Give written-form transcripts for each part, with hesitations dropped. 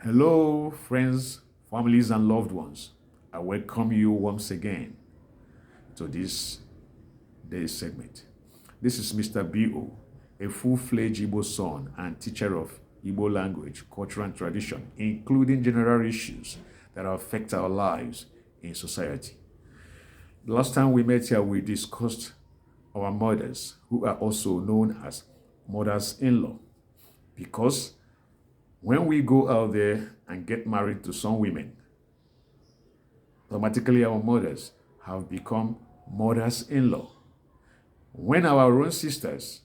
Hello, friends, families, and loved ones. I welcome you once again to this day's segment. This is Mr. B.O., a full-fledged Igbo son and teacher of Igbo language, culture, and tradition, including general issues that affect our lives in society. The last time we met here, we discussed our mothers, who are also known as mothers-in-law, because when we go out there and get married to some women, automatically our mothers have become mothers-in-law. When our own sisters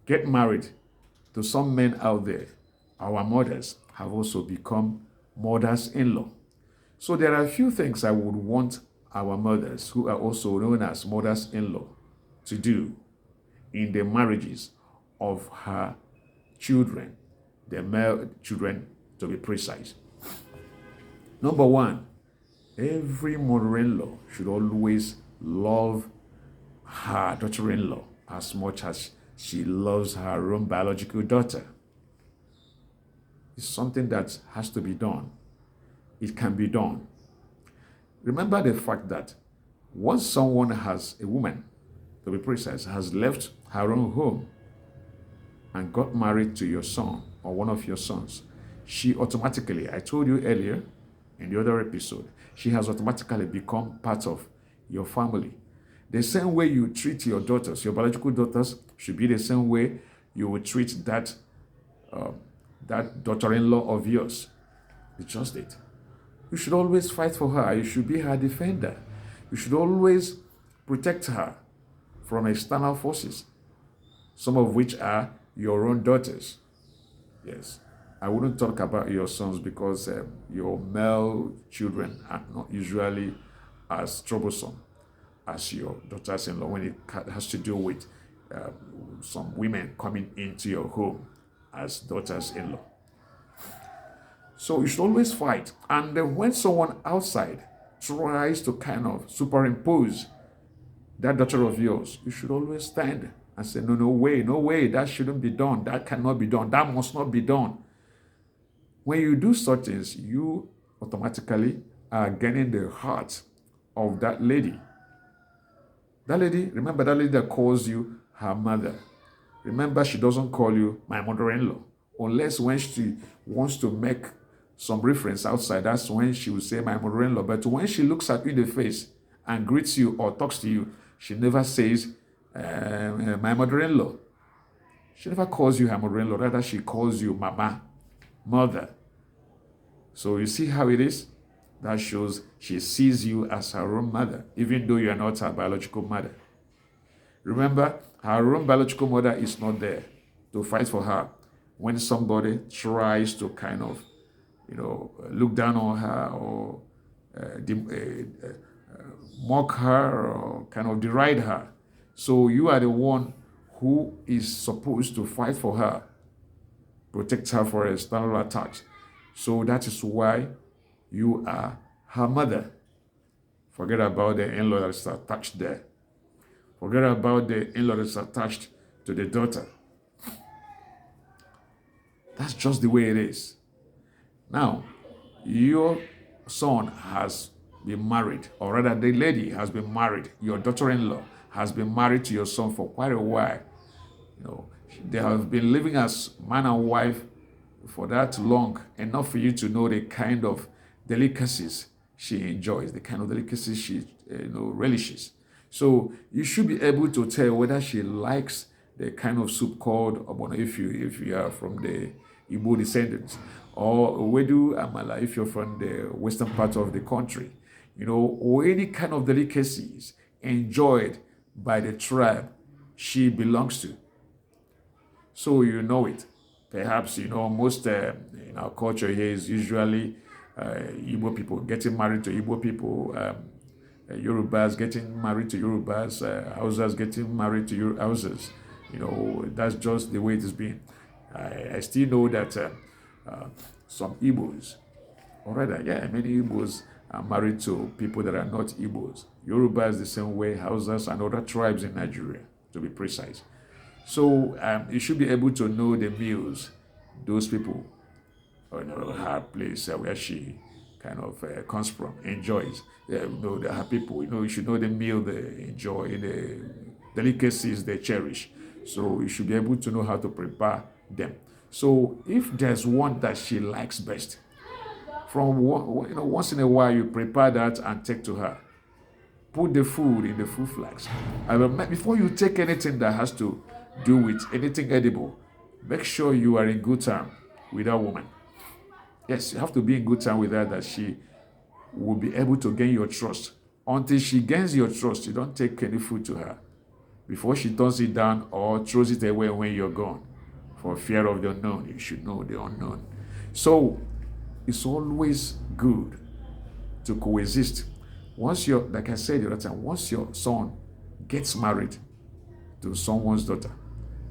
get married to some men out there, our mothers have also become mothers-in-law. So there are a few things I would want our mothers, who are also known as mothers-in-law, to do in the marriages of her children, the male children to be precise. Number one, every mother-in-law should always love her daughter-in-law as much as she loves her own biological daughter. It's something that has to be done. It can be done. Remember the fact that once someone has, a woman, to be precise, has left her own home and got married to your son or one of your sons, she automatically, I told you earlier in the other episode, she has automatically become part of your family. The same way you treat your daughters, your biological daughters, should be the same way you will treat that daughter-in-law of yours. It's just it. You should always fight for her. You should be her defender. You should always protect her from external forces, some of which are your own daughters. Yes. I wouldn't talk about your sons because your male children are not usually as troublesome as your daughters-in-law when it has to do with some women coming into your home as daughters-in-law. So you should always fight. And then when someone outside tries to kind of superimpose that daughter of yours, you should always stand and say, no, no way, that shouldn't be done. That cannot be done. That must not be done. When you do such things, you automatically are gaining the heart of that lady. That lady, remember that lady that calls you her mother. Remember, she doesn't call you my mother-in-law. Unless when she wants to make some reference outside, that's when she will say my mother-in-law. But when she looks at you in the face and greets you or talks to you, she never says my mother-in-law. She never calls you her mother-in-law. Rather, she calls you mama, mother. So you see how it is? That shows she sees you as her own mother, even though you are not her biological mother. Remember, her own biological mother is not there to fight for her when somebody tries to kind of, look down on her or mock her or kind of deride her. So you are the one who is supposed to fight for her, protect her for external attacks. So that is why you are her mother. Forget about the in-law that's attached there. Forget about the in-law that's attached to the daughter. That's just the way it is. Now, your son has been married, or rather the lady has been married. Your daughter-in-law has been married to your son for quite a while. They have been living as man and wife for that long, enough for you to know the kind of delicacies she enjoys, the kind of delicacies she relishes. So you should be able to tell whether she likes the kind of soup called obono if you are from the Igbo descendants, or wedu amala if you're from the western part of the country, or any kind of delicacies enjoyed by the tribe she belongs to. So you know it. Perhaps, most in our culture here is usually Igbo people getting married to Igbo people, Yorubas getting married to Yorubas, Hausas getting married to Hausas. That's just the way it has been. I still know that some Igbos, or rather, many Igbos are married to people that are not Igbos. Yorubas the same way, Hausas and other tribes in Nigeria, to be precise. So you should be able to know the meals those people her place where she kind of comes from, enjoys. Her people, you should know the meal they enjoy, the delicacies they cherish. So you should be able to know how to prepare them. So if there's one that she likes best, from once in a while you prepare that and take to her. Put the food in the food flask. Before you take anything that has to do with anything edible, make sure you are in good time with that woman. Yes, you have to be in good time with her, that she will be able to gain your trust. Until she gains your trust, you don't take any food to her before she turns it down or throws it away when you're gone. For fear of the unknown, you should know the unknown. So it's always good to coexist. Once like I said the other time, once your son gets married to someone's daughter,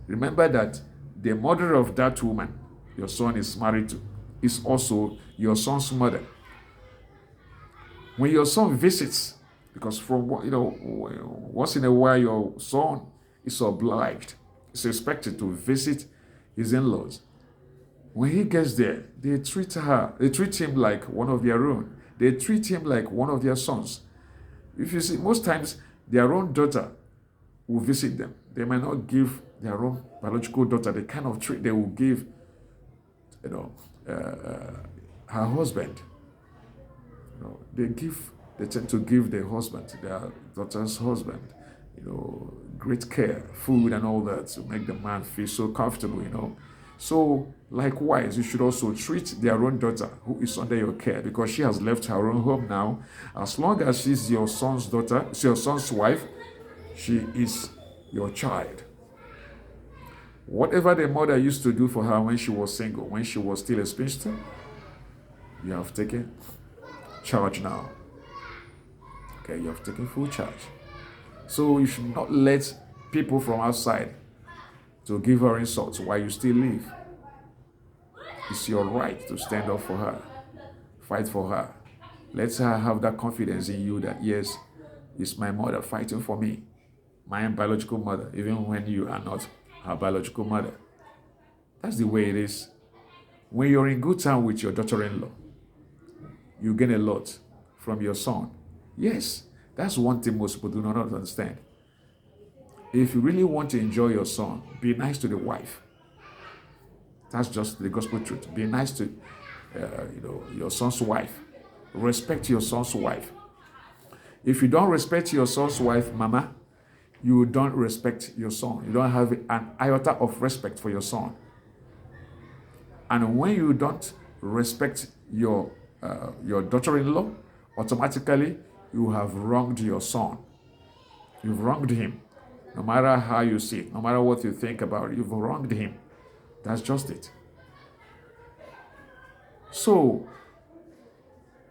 remember that the mother of that woman your son is married to is also your son's mother. When your son visits, because once in a while your son is obliged, is expected to visit his in-laws. When he gets there, they treat him like one of their own. They treat him like one of their sons. If you see, most times their own daughter will visit them. They may not give their own biological daughter the kind of treat they will give, her husband. They tend to give their husband, their daughter's husband, great care, food and all that to make the man feel so comfortable. So likewise, you should also treat their own daughter who is under your care, because she has left her own home now. As long as she's your son's daughter, she's your son's wife, she is your child. Whatever the mother used to do for her when she was single, when she was still a spinster, you have taken charge now. Okay, you have taken full charge. So you should not let people from outside to give her insults while you still live. It's your right to stand up for her, fight for her. Let her have that confidence in you that, yes, it's my mother fighting for me, my biological mother, even when you are not her biological mother. That's the way it is. When you're in good time with your daughter-in-law, you gain a lot from your son. Yes, that's one thing most people do not understand. If you really want to enjoy your son, be nice to the wife. That's just the gospel truth. Be nice to your son's wife. Respect your son's wife. If you don't respect your son's wife, mama, you don't respect your son. You don't have an iota of respect for your son. And when you don't respect your daughter-in-law, automatically you have wronged your son. You've wronged him. No matter how you see it, no matter what you think about it, you've wronged him. That's just it. So,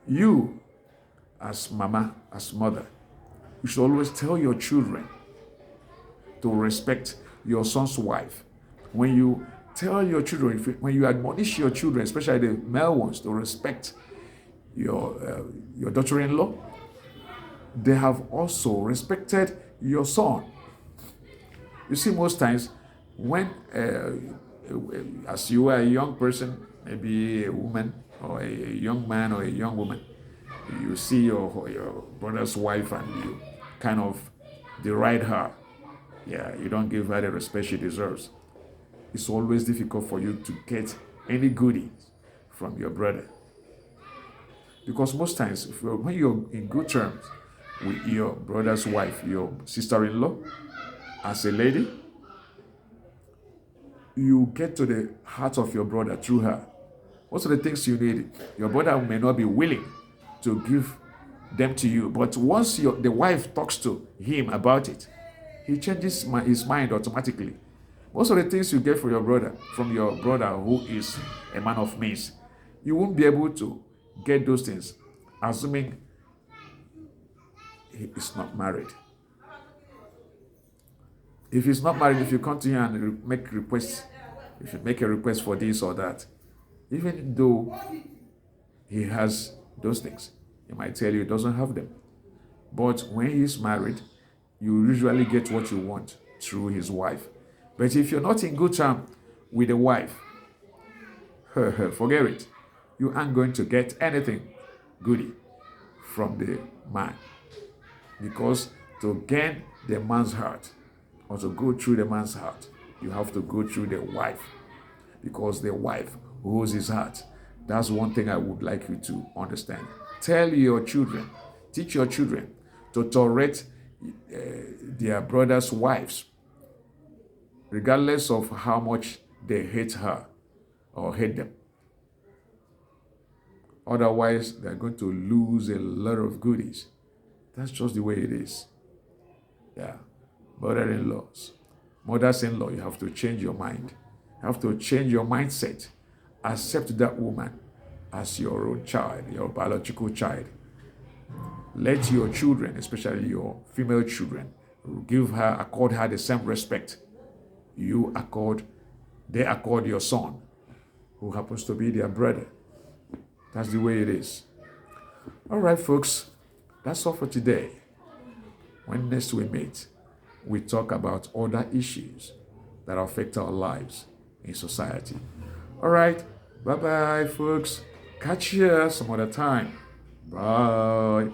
you, as mama, as mother, you should always tell your children to respect your son's wife. When you tell your children, when you admonish your children, especially the male ones, to respect your daughter-in-law, they have also respected your son. You see, most times when, as you are a young person, maybe a woman or a young man or a young woman, you see your brother's wife and you kind of deride her. Yeah, you don't give her the respect she deserves. It's always difficult for you to get any goodies from your brother. Because most times, when you're in good terms with your brother's wife, your sister-in-law, as a lady, you get to the heart of your brother through her. Most of the things you need, your brother may not be willing to give them to you, but once the wife talks to him about it, he changes his mind automatically. Most of the things you get from your brother who is a man of means, you won't be able to get those things, assuming he is not married. If he's not married, if you come to him and make requests, if you make a request for this or that, even though he has those things, he might tell you he doesn't have them. But when he's married, you usually get what you want through his wife. But if you're not in good term with the wife, forget it. you aren't going to get anything goody from the man. Because to gain the man's heart, or to go through the man's heart, you have to go through the wife. Because the wife holds his heart. That's one thing I would like you to understand. Tell your children, teach your children to tolerate their brothers' wives, regardless of how much they hate her or hate them. Otherwise, they're going to lose a lot of goodies. That's just the way it is. Yeah. Mother-in-laws, mothers-in-law, you have to change your mind. You have to change your mindset. Accept that woman as your own child, your biological child. Let your children, especially your female children, accord her the same respect they accord your son, who happens to be their brother. That's the way it is. All right, folks, that's all for today. When next we meet, we talk about other issues that affect our lives in society. All right, bye-bye, folks. Catch you some other time. Bye.